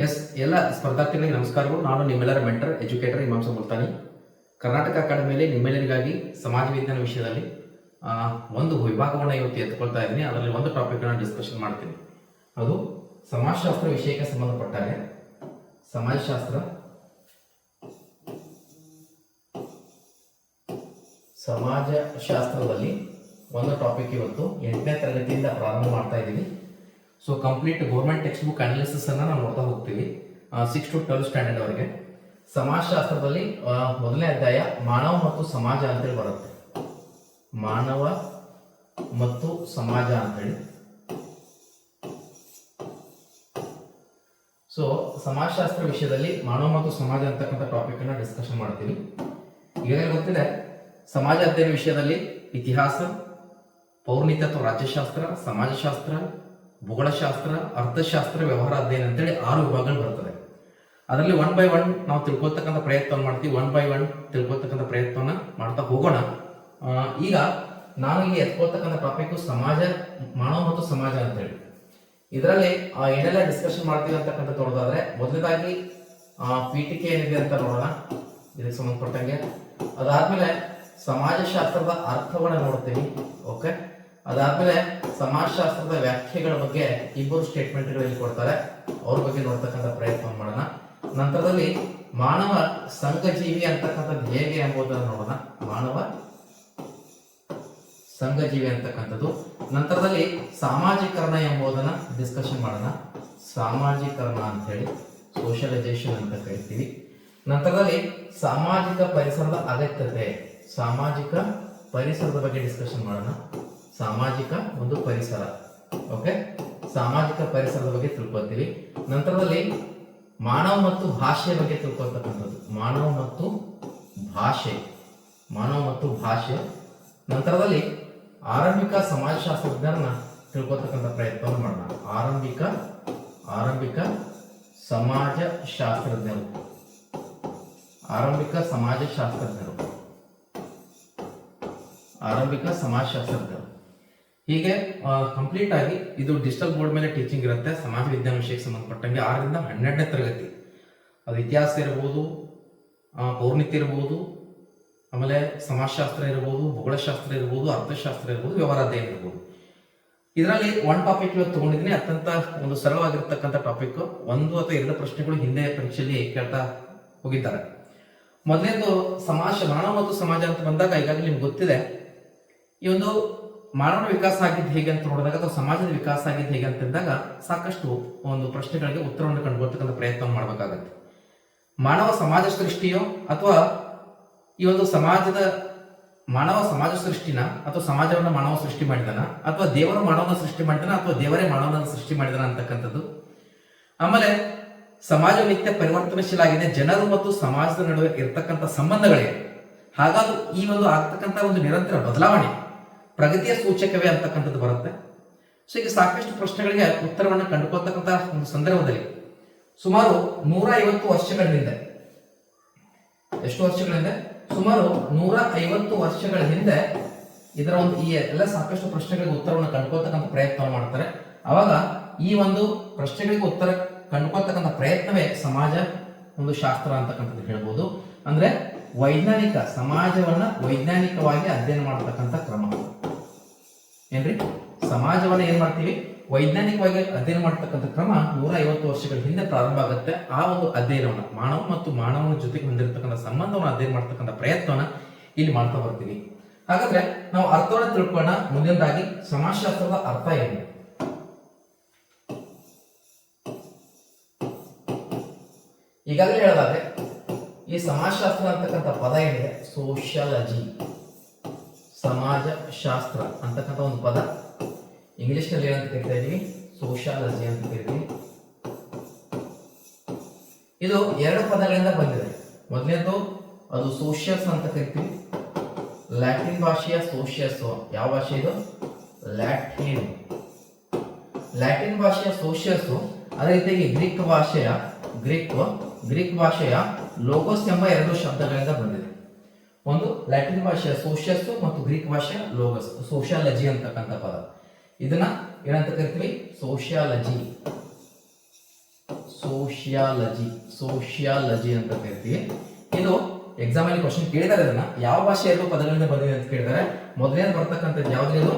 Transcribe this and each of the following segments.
S ಎಲ್ಲ ಸ್ಪರ್ಧಾರ್ಥಿಗಳಿಗೆ ನಮಸ್ಕಾರಗಳು. ನಾನು ನಿಮ್ಮೆಲ್ಲರ ಮೆಂಟರ್ ಎಜುಕೇಟರ್ ಇಮಾಂಸ ಮುಲ್ತಾನಿ. ಕರ್ನಾಟಕ ಅಕಾಡೆಮಿಯಲ್ಲಿ ನಿಮ್ಮೆಲ್ಲರಿಗಾಗಿ ಸಮಾಜ ವಿಜ್ಞಾನ ವಿಷಯದಲ್ಲಿ ಒಂದು ವಿಭಾಗವನ್ನು ಇವತ್ತು ಎತ್ಕೊಳ್ತಾ ಇದ್ದೀನಿ. ಅದರಲ್ಲಿ ಒಂದು ಟಾಪಿಕ್ ಅನ್ನು ಡಿಸ್ಕಷನ್ ಮಾಡ್ತೀನಿ. ಅದು ಸಮಾಜಶಾಸ್ತ್ರ ವಿಷಯಕ್ಕೆ ಸಂಬಂಧಪಟ್ಟಾಗೆ ಸಮಾಜಶಾಸ್ತ್ರದಲ್ಲಿ ಒಂದು ಟಾಪಿಕ್ ಇವತ್ತು 8ನೇ ತರಗತಿಯಿಂದ ಪ್ರಾರಂಭ ಮಾಡ್ತಾ ಇದ್ದೀವಿ. So complete government text book analysis ಅನ್ನ ನಾವು ನೋಡ್ತಾ ಹೋಗ್ತೀವಿ 6 to 12 ಸ್ಟ್ಯಾಂಡರ್ಡ್ ಅವರಿಗೆ. ಸಮಾಜಶಾಸ್ತ್ರದಲ್ಲಿ ಮೊದಲನೇ ಅಧ್ಯಾಯ ಮಾನವ ಮತ್ತು ಸಮಾಜ ಅಂತೇಳಿ ಬರುತ್ತೆ. ಮಾನವ ಮತ್ತು ಸಮಾಜ ಅಂತೇಳಿ. ಸೊ ಸಮಾಜಶಾಸ್ತ್ರ ವಿಷಯದಲ್ಲಿ ಮಾನವ ಮತ್ತು ಸಮಾಜ ಅಂತಕ್ಕಂಥ ಟಾಪಿಕ್ ಅನ್ನ ಡಿಸ್ಕಷನ್ ಮಾಡ್ತೀವಿ. ಈಗಾಗಲೇ ಗೊತ್ತಿದೆ, ಸಮಾಜ ಅಧ್ಯಯನ ವಿಷಯದಲ್ಲಿ ಇತಿಹಾಸ, ಪೌರ್ಣಿತ್ಯ ಅಥವಾ ರಾಜ್ಯಶಾಸ್ತ್ರ, ಸಮಾಜಶಾಸ್ತ್ರ, ಭೂಗೋಳಶಾಸ್ತ್ರ, ಅರ್ಥಶಾಸ್ತ್ರ, ವ್ಯವಹಾರ ಅಧ್ಯಯನ ಅಂತೇಳಿ 6 ವಿಭಾಗಗಳು ಬರ್ತದೆ. ಅದರಲ್ಲಿ 1 by 1 ನಾವು ತಿಳ್ಕೊಳ್ತಕ್ಕಂಥ ಪ್ರಯತ್ನವನ್ನು ಮಾಡ್ತೀವಿ. 1 by 1 ತಿಳ್ಕೊಳ್ತಕ್ಕಂಥ ಪ್ರಯತ್ನವನ್ನ ಮಾಡ್ತಾ ಹೋಗೋಣ. ಈಗ ನಾನು ಇಲ್ಲಿ ಎತ್ಕೊಳ್ತಕ್ಕಂಥ ಟಾಪಿಕ್ ಮಾನವ ಮತ್ತು ಸಮಾಜ ಅಂತೇಳಿ. ಇದರಲ್ಲಿ ಏನೆಲ್ಲ ಡಿಸ್ಕಷನ್ ಮಾಡ್ತೀವಿ ಅಂತಕ್ಕಂಥ ನೋಡೋದಾದ್ರೆ, ಮೊದಲದಾಗಿ ಪೀಠಿಕೆ ಏನಿದೆ ಅಂತ ನೋಡೋಣ ಇದಕ್ಕೆ ಸಂಬಂಧಪಟ್ಟಂಗೆ. ಅದಾದ್ಮೇಲೆ ಸಮಾಜಶಾಸ್ತ್ರದ ಅರ್ಥವನ್ನ ನೋಡ್ತೀವಿ. ಓಕೆ, ಅದಾದ್ಮೇಲೆ ಸಮಾಜಶಾಸ್ತ್ರದ ವ್ಯಾಖ್ಯೆಗಳ ಬಗ್ಗೆ 2 ಸ್ಟೇಟ್ಮೆಂಟ್ಗಳಲ್ಲಿ ಕೊಡ್ತಾರೆ, ಅವ್ರ ಬಗ್ಗೆ ನೋಡ್ತಕ್ಕಂಥ ಪ್ರಯತ್ನ ಮಾಡೋಣ. ನಂತರದಲ್ಲಿ ಮಾನವ ಸಂಘಜೀವಿ ಅಂತಕ್ಕಂಥದ್ದು ಹೇಗೆ ಎಂಬುದನ್ನು ನೋಡೋಣ. ಮಾನವ ಸಂಘಜೀವಿ ಅಂತಕ್ಕಂಥದ್ದು. ನಂತರದಲ್ಲಿ ಸಾಮಾಜೀಕರಣ ಎಂಬುದನ್ನ ಡಿಸ್ಕಷನ್ ಮಾಡೋಣ. ಸಾಮಾಜೀಕರಣ ಅಂತ ಹೇಳಿ ಸೋಷಿಯಲೈಸೇಷನ್ ಅಂತ ಕರಿತೀವಿ. ನಂತರದಲ್ಲಿ ಸಾಮಾಜಿಕ ಪರಿಸರದ ಅಗತ್ಯತೆ, ಸಾಮಾಜಿಕ ಪರಿಸರದ ಬಗ್ಗೆ ಡಿಸ್ಕಷನ್ ಮಾಡೋಣ. ಸಾಮಾಜಿಕ ಒಂದು ಪರಿಸರ. ಓಕೆ, ಸಾಮಾಜಿಕ ಪರಿಸರದ ಬಗ್ಗೆ ತಿಳ್ಕೊಳ್ತೀವಿ. ನಂತರದಲ್ಲಿ ಮಾನವ ಮತ್ತು ಭಾಷೆ ಬಗ್ಗೆ ತಿಳ್ಕೊಳ್ತಕ್ಕಂಥದ್ದು. ಮಾನವ ಮತ್ತು ಭಾಷೆ. ನಂತರದಲ್ಲಿ ಆರಂಭಿಕ ಸಮಾಜಶಾಸ್ತ್ರಜ್ಞರನ್ನ ತಿಳ್ಕೊಳ್ತಕ್ಕಂಥ ಪ್ರಯತ್ನವನ್ನು ಮಾಡೋಣ. ಆರಂಭಿಕ ಸಮಾಜಶಾಸ್ತ್ರಜ್ಞರು. ಹೀಗೆ ಕಂಪ್ಲೀಟ್ ಆಗಿ ಇದು ಡಿಜಿಟಲ್ ಬೋರ್ಡ್ ಮೇಲೆ ಟೀಚಿಂಗ್ ಇರುತ್ತೆ. ಸಮಾಜ ವಿಜ್ಞಾನ ವಿಷಯಕ್ಕೆ ಸಂಬಂಧಪಟ್ಟಂಗೆ 6 ರಿಂದ 12ನೇ ತರಗತಿ. ಅದು ಇತಿಹಾಸ ಇರಬಹುದು, ಪೌರ್ಣಿತ್ಯ ಇರಬಹುದು, ಆಮೇಲೆ ಸಮಾಜಶಾಸ್ತ್ರ ಇರಬಹುದು, ಭೂಗೋಳಶಾಸ್ತ್ರ ಇರಬಹುದು, ಅರ್ಥಶಾಸ್ತ್ರ ಇರಬಹುದು, ವ್ಯವಹಾರ ಅಧ್ಯಯನ ಇರಬಹುದು. ಇದರಲ್ಲಿ 1 ಟಾಪಿಕ್ ಇವತ್ತು ತಗೊಂಡಿದ್ದೀನಿ. ಅತ್ಯಂತ ಒಂದು ಸರಳವಾಗಿರ್ತಕ್ಕಂಥ ಟಾಪಿಕ್. 1 ಅಥವಾ 2 ಪ್ರಶ್ನೆಗಳು ಹಿಂದೆ ಪರೀಕ್ಷೆಯಲ್ಲಿ ಕೇಳ್ತಾ ಹೋಗಿದ್ದಾರೆ. ಮೊದಲನೇದು ಮಾನವ ಮತ್ತು ಸಮಾಜ ಅಂತ ಬಂದಾಗ ಈಗಾಗಲೇ ನಿಮ್ಗೆ ಗೊತ್ತಿದೆ, ಈ ಒಂದು ಮಾನವನ ವಿಕಾಸ ಆಗಿದ್ದು ಹೇಗೆ ಅಂತ ನೋಡಿದಾಗ ಅಥವಾ ಸಮಾಜದ ವಿಕಾಸ ಆಗಿದ್ದು ಹೇಗೆ ಅಂತಂದಾಗ ಸಾಕಷ್ಟು ಒಂದು ಪ್ರಶ್ನೆಗಳಿಗೆ ಉತ್ತರವನ್ನು ಕಂಡುಕೊಳ್ತಕ್ಕಂಥ ಪ್ರಯತ್ನ ಮಾಡಬೇಕಾಗತ್ತೆ. ಮಾನವ ಸಮಾಜ ಸೃಷ್ಟಿಯೋ ಅಥವಾ ಈ ಒಂದು ಮಾನವ ಸಮಾಜ ಸೃಷ್ಟಿನ ಅಥವಾ ಸಮಾಜವನ್ನು ಮಾನವ ಸೃಷ್ಟಿ ಮಾಡಿದಾನ ಅಥವಾ ದೇವರು ಮಾನವನ ಸೃಷ್ಟಿ ಮಾಡಿದಾನ ಅಥವಾ ದೇವರೇ ಮಾನವನ ಸೃಷ್ಟಿ ಮಾಡಿದಾನ ಅಂತಕ್ಕಂಥದ್ದು. ಆಮೇಲೆ ಸಮಾಜವು ನಿತ್ಯ ಪರಿವರ್ತನಶೀಲ ಆಗಿದೆ. ಜನರು ಮತ್ತು ಸಮಾಜದ ನಡುವೆ ಇರತಕ್ಕಂಥ ಸಂಬಂಧಗಳೇ, ಹಾಗಾಗಿ ಈ ಒಂದು ಆಗ್ತಕ್ಕಂಥ ಒಂದು ನಿರಂತರ ಬದಲಾವಣೆ ಪ್ರಗತಿಯ ಸೂಚಕವೇ ಅಂತಕ್ಕಂಥದ್ದು ಬರುತ್ತೆ. ಸೊ ಈಗ ಸಾಕಷ್ಟು ಪ್ರಶ್ನೆಗಳಿಗೆ ಉತ್ತರವನ್ನು ಕಂಡುಕೊಳ್ತಕ್ಕಂಥ ಒಂದು ಸಂದರ್ಭದಲ್ಲಿ ಸುಮಾರು 150 ವರ್ಷಗಳ ಹಿಂದೆ, ಎಷ್ಟು ವರ್ಷಗಳ ಹಿಂದೆ? ಸುಮಾರು 150 ವರ್ಷಗಳ ಹಿಂದೆ ಇದರ ಒಂದು ಈ ಎಲ್ಲ ಸಾಕಷ್ಟು ಪ್ರಶ್ನೆಗಳಿಗೆ ಉತ್ತರವನ್ನು ಕಂಡುಕೊಳ್ತಕ್ಕಂಥ ಪ್ರಯತ್ನ ಮಾಡ್ತಾರೆ. ಅವಾಗ ಈ ಒಂದು ಪ್ರಶ್ನೆಗಳಿಗೆ ಉತ್ತರ ಕಂಡುಕೊಳ್ತಕ್ಕಂಥ ಪ್ರಯತ್ನವೇ ಸಮಾಜ ಒಂದು ಶಾಸ್ತ್ರ ಅಂತಕ್ಕಂಥದ್ದು ಹೇಳ್ಬೋದು. ಅಂದ್ರೆ ಸಮಾಜವನ್ನ ವೈಜ್ಞಾನಿಕವಾಗಿ ಅಧ್ಯಯನ ಮಾಡತಕ್ಕಂಥ ಕ್ರಮ ಏನ್ರಿ? ಸಮಾಜವನ್ನ ಏನ್ ಮಾಡ್ತೀವಿ? ವೈಜ್ಞಾನಿಕವಾಗಿ ಅಧ್ಯಯನ ಮಾಡತಕ್ಕಂಥ ಕ್ರಮ 150 ವರ್ಷಗಳ ಹಿಂದೆ ಪ್ರಾರಂಭ ಆಗುತ್ತೆ. ಆ ಒಂದು ಅಧ್ಯಯನವನ್ನ ಮಾನವ ಮತ್ತು ಮಾನವನ ಜೊತೆಗೆ ಹೊಂದಿರತಕ್ಕಂಥ ಸಂಬಂಧವನ್ನು ಅಧ್ಯಯನ ಮಾಡತಕ್ಕಂಥ ಪ್ರಯತ್ನವನ್ನ ಇಲ್ಲಿ ಮಾಡ್ತಾ ಬರ್ತೀವಿ. ಹಾಗಾದ್ರೆ ನಾವು ಅರ್ಥವನ್ನ ತಿಳ್ಕೊಳ್ಳೋಣ. ಮುಂದಿನದಾಗಿ ಸಮಾಜಶಾಸ್ತ್ರದ ಅರ್ಥ ಏನು? ಈಗಾಗಲೇ ಹೇಳಲಾದ್ರೆ ಈ ಸಮಾಜಶಾಸ್ತ್ರ ಅಂತಕ್ಕಂಥ ಪದ ಏನಿದೆ, ಸೋಷಿಯಾಲಜಿ, ಸಮಾಜಶಾಸ್ತ್ರ ಅಂತಕ್ಕಂಥ ಒಂದು ಪದ ಇಂಗ್ಲಿಷ್ ನಲ್ಲಿ ಏನಂತ ಕರಿತಾ ಇದೀವಿ? ಸೋಷಿಯಾಲಜಿ ಅಂತ ಕರಿತೀವಿ. ಇದು 2 ಪದಗಳಿಂದ ಬಂದಿದೆ. ಮೊದಲನೇದು ಅದು ಸೋಷಿಯಸ್ ಅಂತ ಕರಿತೀವಿ. ಲ್ಯಾಟಿನ್ ಭಾಷೆಯ ಸೋಷಿಯಸ್. ಯಾವ ಭಾಷೆ ಇದು? ಲ್ಯಾಟಿನ್ ಭಾಷೆಯ ಸೋಷಿಯಸ್. ಅದೇ ರೀತಿಯಾಗಿ ಗ್ರೀಕ್ ಭಾಷೆಯ ಲೋಗೋಸ್ ಎಂಬ 2 ಶಬ್ದಗಳಿಂದ ಬಂದಿದೆ. ಒಂದು ಲ್ಯಾಟಿನ್ ಭಾಷೆಯ ಸೋಷಿಯಸ್ ಮತ್ತು ಗ್ರೀಕ್ ಭಾಷೆಯ ಲೋಗಸ್, ಸೋಷಿಯಾಲಜಿ ಅಂತಕ್ಕಂಥ ಪದ. ಇದನ್ನ ಏನಂತ ಕರಿತೀವಿ? ಸೋಷಿಯಾಲಜಿ. ಸೋಶಿಯಾಲಜಿ ಅಂತ ಕರಿತೀವಿ. ಇದು ಎಕ್ಸಾಮ್ ಅಲ್ಲಿ ಕ್ವಶನ್ ಕೇಳಿದಾರೆ, ಅದನ್ನ ಯಾವ ಭಾಷೆ ಎರಡು ಪದಗಳಿಂದ ಬಂದಿದೆ ಅಂತ ಕೇಳಿದಾರೆ. ಮೊದಲನೇದು ಬರ್ತಕ್ಕಂಥದ್ದು ಯಾವ್ದು?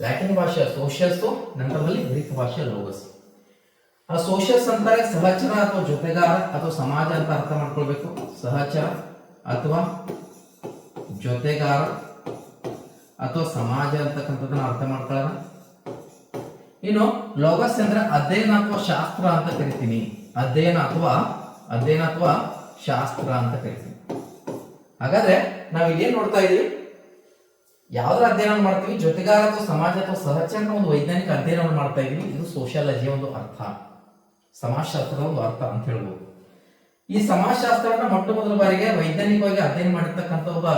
ಲ್ಯಾಟಿನ್ ಭಾಷೆಯ ಸೋಷಿಯಸ್, ನಂತರದಲ್ಲಿ ಗ್ರೀಕ್ ಭಾಷೆಯ ಲೋಗಸ್. ಆ ಸೋಷಿಯಸ್ ಅಂತಾರೆ ಸಹಚರ ಅಥವಾ ಜೊತೆಗಾರ ಅಥವಾ ಸಮಾಜ ಅಂತ ಅರ್ಥ ಮಾಡ್ಕೊಳ್ಬೇಕು. ಸಹಚರ ಅಥವಾ ಜೊತೆಗಾರ ಅಥವಾ ಸಮಾಜ ಅಂತಕ್ಕಂಥದ್ದನ್ನ ಅರ್ಥ ಮಾಡ್ಕೊಳ್ಳೋಣ. ಇನ್ನು ಲೋಗಸ್ ಅಂದ್ರೆ ಅಧ್ಯಯನ ಅಥವಾ ಶಾಸ್ತ್ರ ಅಂತ ಕರಿತೀನಿ. ಅಧ್ಯಯನ ಅಥವಾ ಶಾಸ್ತ್ರ ಅಂತ ಕರಿತೀನಿ. ಹಾಗಾದ್ರೆ ನಾವು ಇಲ್ಲೇನ್ ನೋಡ್ತಾ ಇದೀವಿ? ಯಾವ್ದ್ರ ಅಧ್ಯಯನ ಮಾಡ್ತೀವಿ? ಜೊತೆಗಾರ ಅಥವಾ ಸಮಾಜ ಅಥವಾ ಸಹಚರ ಒಂದು ವೈಜ್ಞಾನಿಕ ಅಧ್ಯಯನವನ್ನು ಮಾಡ್ತಾ ಇದೀವಿ. ಇದು ಸೋಷಿಯಾಲಜಿಯ ಒಂದು ಅರ್ಥ, ಸಮಾಜಶಾಸ್ತ್ರದ ಒಂದು ಅರ್ಥ ಅಂತ ಹೇಳ್ಬೋದು. ಈ ಸಮಾಜಶಾಸ್ತ್ರವನ್ನ ಮೊಟ್ಟ ಮೊದಲ ಬಾರಿಗೆ ವೈಜ್ಞಾನಿಕವಾಗಿ ಅಧ್ಯಯನ ಮಾಡಿರ್ತಕ್ಕಂಥ ಒಬ್ಬ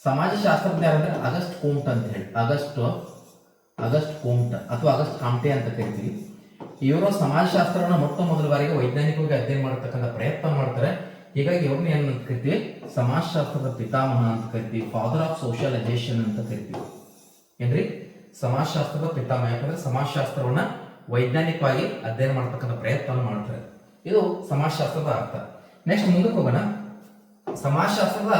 ಸಮಾಜಶಾಸ್ತ್ರಜ್ಞ ಅಂದ್ರೆ ಆಗಸ್ಟ್ ಕೋಮ್ಟ್ ಅಂತ ಹೇಳಿ. ಆಗಸ್ಟ್ ಕೋಮ್ಟ್ ಅಥವಾ ಆಗಸ್ಟ್ ಕಾಮ್ಟೆ ಅಂತ ಕರಿತೀವಿ. ಇವರು ಸಮಾಜಶಾಸ್ತ್ರವನ್ನ ಮೊಟ್ಟ ಮೊದಲ ಬಾರಿಗೆ ವೈಜ್ಞಾನಿಕವಾಗಿ ಅಧ್ಯಯನ ಮಾಡತಕ್ಕಂಥ ಪ್ರಯತ್ನ ಮಾಡ್ತಾರೆ. ಹೀಗಾಗಿ ಇವ್ರನ್ನ ಏನಂತ ಕರಿತೀವಿ? ಸಮಾಜಶಾಸ್ತ್ರದ ಪಿತಾಮಹ ಅಂತ ಕರಿತೀವಿ. ಫಾದರ್ ಆಫ್ ಸೋಷಿಯಲೈಸೇಷನ್ ಅಂತ ಕರಿತೀವಿ. ಏನ್ರಿ? ಸಮಾಜಶಾಸ್ತ್ರದ ಪಿತಾಮಹ. ಯಾಕಂದ್ರೆ ಸಮಾಜಶಾಸ್ತ್ರವನ್ನ ವೈಜ್ಞಾನಿಕವಾಗಿ ಅಧ್ಯಯನ ಮಾಡತಕ್ಕಂಥ ಪ್ರಯತ್ನ ಮಾಡ್ತಾರೆ. ಇದು ಸಮಾಜಶಾಸ್ತ್ರದ ಅರ್ಥ. ನೆಕ್ಸ್ಟ್ ಮುಂದಕ್ಕೆ ಹೋಗೋಣ. ಸಮಾಜಶಾಸ್ತ್ರದ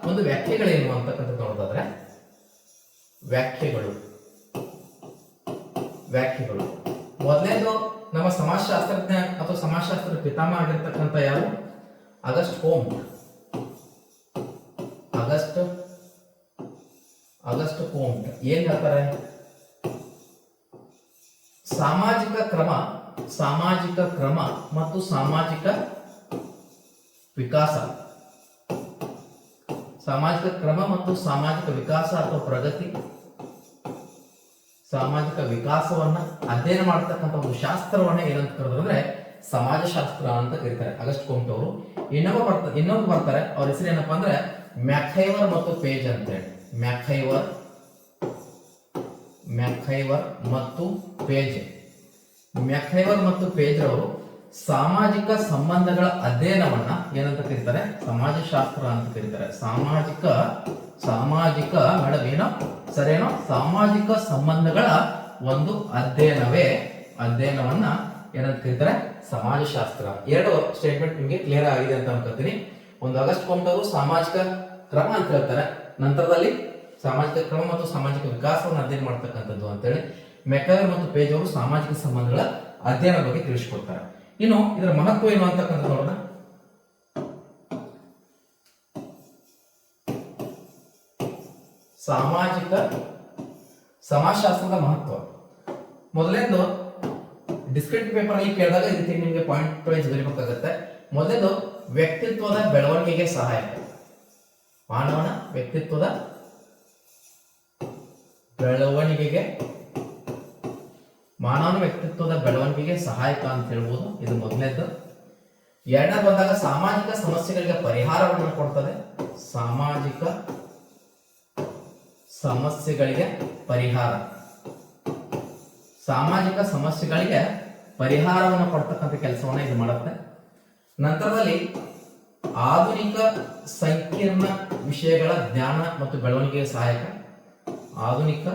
ಒಂದು ವ್ಯಾಖ್ಯೆಗಳೇನು ಅಂತಕ್ಕಂಥದ್ದು ನೋಡೋದಾದ್ರೆ, ವ್ಯಾಖ್ಯೆಗಳು ಮೊದಲನೇದು ನಮ್ಮ ಸಮಾಜಶಾಸ್ತ್ರಜ್ಞ ಅಥವಾ ಸಮಾಜಶಾಸ್ತ್ರದ ಪಿತಾಮಹ ಆಗಿರ್ತಕ್ಕಂಥ ಯಾರು? ಆಗಸ್ಟ್ ಕೋಮ್ಟ್. ಆಗಸ್ಟ್ ಕೋಮ್ಟ್ ಏನ್ ಹೇಳ್ತಾರೆ? ಸಾಮಾಜಿಕ ಕ್ರಮ ಮತ್ತು ಸಾಮಾಜಿಕ ವಿಕಾಸ. ಸಾಮಾಜಿಕ ಕ್ರಮ ಮತ್ತು ಸಾಮಾಜಿಕ ವಿಕಾಸ ಅಥವಾ ಪ್ರಗತಿ, ಸಾಮಾಜಿಕ ವಿಕಾಸವನ್ನ ಅಧ್ಯಯನ ಮಾಡತಕ್ಕಂಥ ಒಂದು ಶಾಸ್ತ್ರವನ್ನ ಏನಂತ ಕರೆದ್ರು ಅಂದ್ರೆ ಸಮಾಜಶಾಸ್ತ್ರ ಅಂತ ಕರೀತಾರೆ ಆಗಸ್ಟ್ ಕೋಮ್ಟ್ ಅವರು. ಇನ್ನೊಬ್ಬ ಬರ್ತಾರೆ, ಅವ್ರ ಹೆಸರು ಏನಪ್ಪಾ ಅಂದ್ರೆ ಮ್ಯಾಕ್ಹೈವರ್ ಮತ್ತು ಪೇಜ್ ಅಂತ ಹೇಳಿ. ಮ್ಯಾಕ್ಹೈವರ್ ಮತ್ತು ಪೇಜ್ ಅವರು ಸಾಮಾಜಿಕ ಸಂಬಂಧಗಳ ಅಧ್ಯಯನವನ್ನ ಏನಂತ ಕರೀತಾರೆ? ಸಮಾಜಶಾಸ್ತ್ರ ಅಂತ ಕರೀತಾರೆ. ಸಾಮಾಜಿಕ ಮೇಡಮ್ ಏನೋ ಸರೇನೋ ಸಾಮಾಜಿಕ ಸಂಬಂಧಗಳ ಒಂದು ಅಧ್ಯಯನವನ್ನ ಏನಂತ ಕರೀತಾರೆ? ಸಮಾಜಶಾಸ್ತ್ರ. ಎರಡು ಸ್ಟೇಟ್ಮೆಂಟ್ ನಿಮಗೆ ಕ್ಲಿಯರ್ ಆಗಿದೆ ಅಂತ ಅನ್ಕೋತೀನಿ. ಒಂದು ಆಗಸ್ಟ್ ಕೋಮ್ಟ್ ಅವರು ಸಾಮಾಜಿಕ ಕ್ರಮ ಅಂತ ಹೇಳ್ತಾರೆ, ನಂತರದಲ್ಲಿ ಸಾಮಾಜಿಕ ಕ್ರಮ ಮತ್ತು ಸಾಮಾಜಿಕ ವಿಕಾಸವನ್ನು ಅಧ್ಯಯನ ಮಾಡ್ತಕ್ಕಂಥದ್ದು ಅಂತೇಳಿ. ಮೆಕ್ಹೈವರ್ ಮತ್ತು ಪೇಜ್ ಅವರು ಸಾಮಾಜಿಕ ಸಂಬಂಧಗಳ ಅಧ್ಯಯನ ಬಗ್ಗೆ ತಿಳಿಸ್ಕೊಡ್ತಾರೆ. ಇನ್ನು ಇದರ ಮಹತ್ವ ಏನು ಅಂತಕ್ಕಂಥ ನೋಡೋಣ. ಸಮಾಜಶಾಸ್ತ್ರದ ಮಹತ್ವ ಮೊದಲೇದು ಡಿಸ್ಕ್ರಿಪ್ಟಿವ್ ಪೇಪರ್ ಅಲ್ಲಿ ಕೇಳಿದಾಗ ಈ ರೀತಿ ನಿಮಗೆ ಪಾಯಿಂಟ್ ವೈಸ್ ಬರೀಬೇಕಾಗುತ್ತೆ. ಮೊದಲೇದು ವ್ಯಕ್ತಿತ್ವದ ಬೆಳವಣಿಗೆಗೆ ಸಹಾಯಕ. ಮಾನವನ ವ್ಯಕ್ತಿತ್ವದ ಬೆಳವಣಿಗೆಗೆ ಸಹಾಯಕ ಅಂತ ಹೇಳ್ಬೋದು. ಇದು ಮೊದಲನೇದು. ಎರಡನೇ ಬಂದಾಗ ಸಾಮಾಜಿಕ ಸಮಸ್ಯೆಗಳಿಗೆ ಪರಿಹಾರವನ್ನು ಕೊಡ್ತದೆ. ಸಾಮಾಜಿಕ ಸಮಸ್ಯೆಗಳಿಗೆ ಪರಿಹಾರವನ್ನು ಕೊಡ್ತಕ್ಕಂಥ ಕೆಲಸವನ್ನ ಇದು ಮಾಡುತ್ತೆ. ನಂತರದಲ್ಲಿ ಆಧುನಿಕ ಸಂಕೀರ್ಣ ವಿಷಯಗಳ ಜ್ಞಾನ ಮತ್ತು ಬೆಳವಣಿಗೆಗೆ ಸಹಾಯಕ. ಆಧುನಿಕ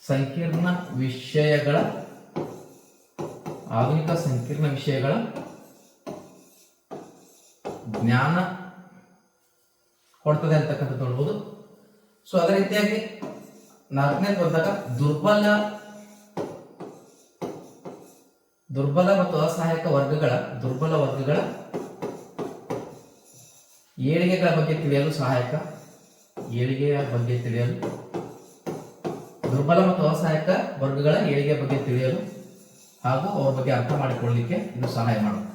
ಸಂಕೀರ್ಣ ವಿಷಯಗಳ ಜ್ಞಾನ ಕೊಡ್ತದೆ ಅಂತಕ್ಕಂಥದ್ದು ನೋಡ್ಬೋದು. ಸೊ ಅದೇ ರೀತಿಯಾಗಿ ನಾಲ್ಕನೇ ಬಂದಾಗ ದುರ್ಬಲ ಮತ್ತು ಅಸಹಾಯಕ ವರ್ಗಗಳ ಏಳಿಗೆಗಳ ಬಗ್ಗೆ ತಿಳಿಯಲು ಸಹಾಯಕ. ದುರ್ಬಲ ಮತ್ತು ಅಸಹಾಯಕ ವರ್ಗಗಳ ಏಳಿಗೆ ಬಗ್ಗೆ ತಿಳಿಯಲು ಹಾಗೂ ಅವರ ಬಗ್ಗೆ ಅರ್ಥ ಮಾಡಿಕೊಳ್ಳಲಿಕ್ಕೆ ಇದು ಸಹಾಯ ಮಾಡುತ್ತೆ.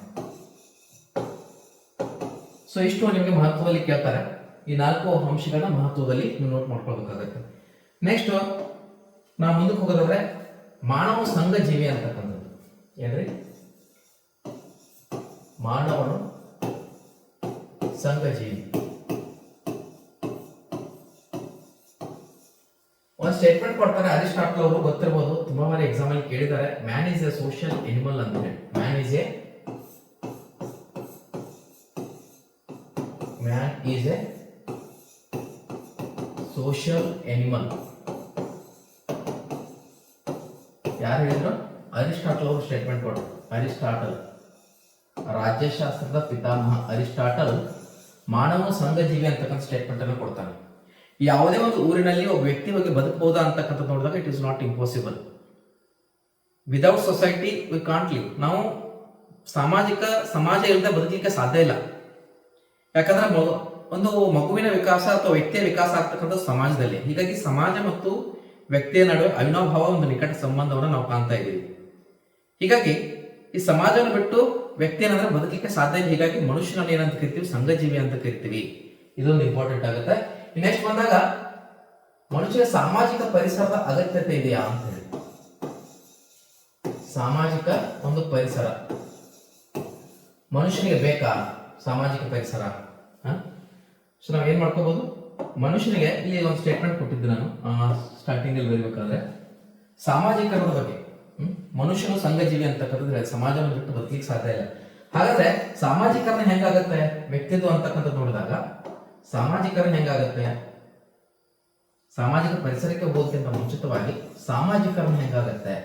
ಸೊ ಇಷ್ಟು ನಿಮಗೆ ಮಹತ್ವದಲ್ಲಿ ಕೇಳ್ತಾರೆ. ಈ 4 ಅಂಶಗಳನ್ನ ಮಹತ್ವದಲ್ಲಿ ನೀವು ನೋಟ್ ಮಾಡ್ಕೊಳ್ಬೇಕಾಗತ್ತೆ. ನೆಕ್ಸ್ಟ್ ನಾವು ಮುಂದಕ್ಕೆ ಹೋಗೋದಾದ್ರೆ ಮಾನವ ಸಂಘ ಜೀವಿ ಅಂತಕ್ಕಂಥದ್ದು. ಏನ್ರಿ? ಮಾನವನು ಸಂಘ ಜೀವಿ. ಒಂದು ಸ್ಟೇಟ್ಮೆಂಟ್ ಕೊಡ್ತಾರೆ ಅರಿಸ್ಟಾಟಲ್ ಅವರು, ಗೊತ್ತಿರಬಹುದು, ತುಂಬಾ ಬಾರಿ ಎಕ್ಸಾಮ್ ಅಲ್ಲಿ ಕೇಳಿದ್ದಾರೆ. Man is A social animal ಅಂತ ಹೇಳಿ. Man is A social animal. ಯಾರು ಹೇಳಿದ್ರು? ಅರಿಸ್ಟಾಟಲ್ ಅವರು ಸ್ಟೇಟ್ಮೆಂಟ್ ಕೊಟ್ಟರು. ಅರಿಸ್ಟಾಟಲ್, ರಾಜ್ಯಶಾಸ್ತ್ರದ ಪಿತಾಮಹ ಅರಿಸ್ಟಾಟಲ್ ಮಾನವನು ಸಂಘಜೀವಿ ಅಂತಕ್ಕಂಥ ಸ್ಟೇಟ್ಮೆಂಟ್ ಅನ್ನು ಕೊಡ್ತಾನೆ. ಯಾವುದೇ ಒಂದು ಊರಿನಲ್ಲಿ ಒಬ್ಬ ವ್ಯಕ್ತಿ ಬಗ್ಗೆ ಬದುಕಬಹುದಾ ಅಂತಕ್ಕಂಥ ನೋಡಿದಾಗ it is not impossible. Without society we can't live. ನಾವು ಸಮಾಜ ಇಲ್ಲದೆ ಬದುಕಲಿಕ್ಕೆ ಸಾಧ್ಯ ಇಲ್ಲ. ಯಾಕಂದ್ರೆ ಒಂದು ಮಗುವಿನ ವಿಕಾಸ ಅಥವಾ ವ್ಯಕ್ತಿಯ ವಿಕಾಸ ಆಗ್ತಕ್ಕಂಥ ಸಮಾಜದಲ್ಲಿ. ಹೀಗಾಗಿ ಸಮಾಜ ಮತ್ತು ವ್ಯಕ್ತಿಯ ನಡುವೆ ಅವಿನಾಭಾವ ಒಂದು ನಿಕಟ ಸಂಬಂಧವನ್ನು ನಾವು ಕಾಣ್ತಾ ಇದ್ದೀವಿ. ಹೀಗಾಗಿ ಈ ಸಮಾಜವನ್ನು ಬಿಟ್ಟು ವ್ಯಕ್ತಿ ಏನಂದ್ರೆ ಬದುಕಲಿಕ್ಕೆ ಸಾಧ್ಯ ಇಲ್ಲ. ಹೀಗಾಗಿ ಮನುಷ್ಯನಲ್ಲಿ ಏನಂತ ಕರಿತೀವಿ, ಸಂಘಜೀವಿ ಅಂತ ಕರಿತೀವಿ. ಇದೊಂದು ಇಂಪಾರ್ಟೆಂಟ್ ಆಗುತ್ತೆ. ನೆಕ್ಸ್ಟ್ ಬಂದಾಗ ಮನುಷ್ಯನ ಸಾಮಾಜಿಕ ಪರಿಸರದ ಅಗತ್ಯತೆ ಇದೆಯಾ ಅಂತ ಹೇಳಿ. ಸಾಮಾಜಿಕ ಒಂದು ಪರಿಸರ ಮನುಷ್ಯನಿಗೆ ಬೇಕಾ? ಸಾಮಾಜಿಕ ಪರಿಸರ. ಸೊ ನಾವ್ ಏನ್ ಮಾಡ್ಕೋಬಹುದು, ಮನುಷ್ಯನಿಗೆ ಇಲ್ಲಿ ಒಂದು ಸ್ಟೇಟ್ಮೆಂಟ್ ಕೊಟ್ಟಿದ್ದೆ ನಾನು ಸ್ಟಾರ್ಟಿಂಗ್ ಅಲ್ಲಿ ಬರೀಬೇಕಾದ್ರೆ, ಸಾಮಾಜಿಕರಣದ ಬಗ್ಗೆ. ಮನುಷ್ಯನು ಸಂಘಜೀವಿ ಅಂತಕ್ಕಂಥದ್ರೆ ಸಮಾಜವನ್ನು ಬಿಟ್ಟು ಬದುಕಲಿಕ್ಕೆ ಸಾಧ್ಯ ಇಲ್ಲ. ಹಾಗಾದ್ರೆ ಸಾಮಾಜಿಕರಣ ಹೆಂಗಾಗತ್ತೆ ವ್ಯಕ್ತಿತ್ವ ಅಂತಕ್ಕಂಥದ್ದು ನೋಡಿದಾಗ, ಸಾಮಾಜಿಕರಣ ಹೆಂಗಾಗತ್ತೆ? ಸಾಮಾಜಿಕ ಪರಿಸರಕ್ಕೆ ಹೋಗೋದಕ್ಕಿಂತ ಮುಂಚಿತವಾಗಿ ಸಾಮಾಜಿಕರಣ ಹೆಂಗಾಗತ್ತೆ?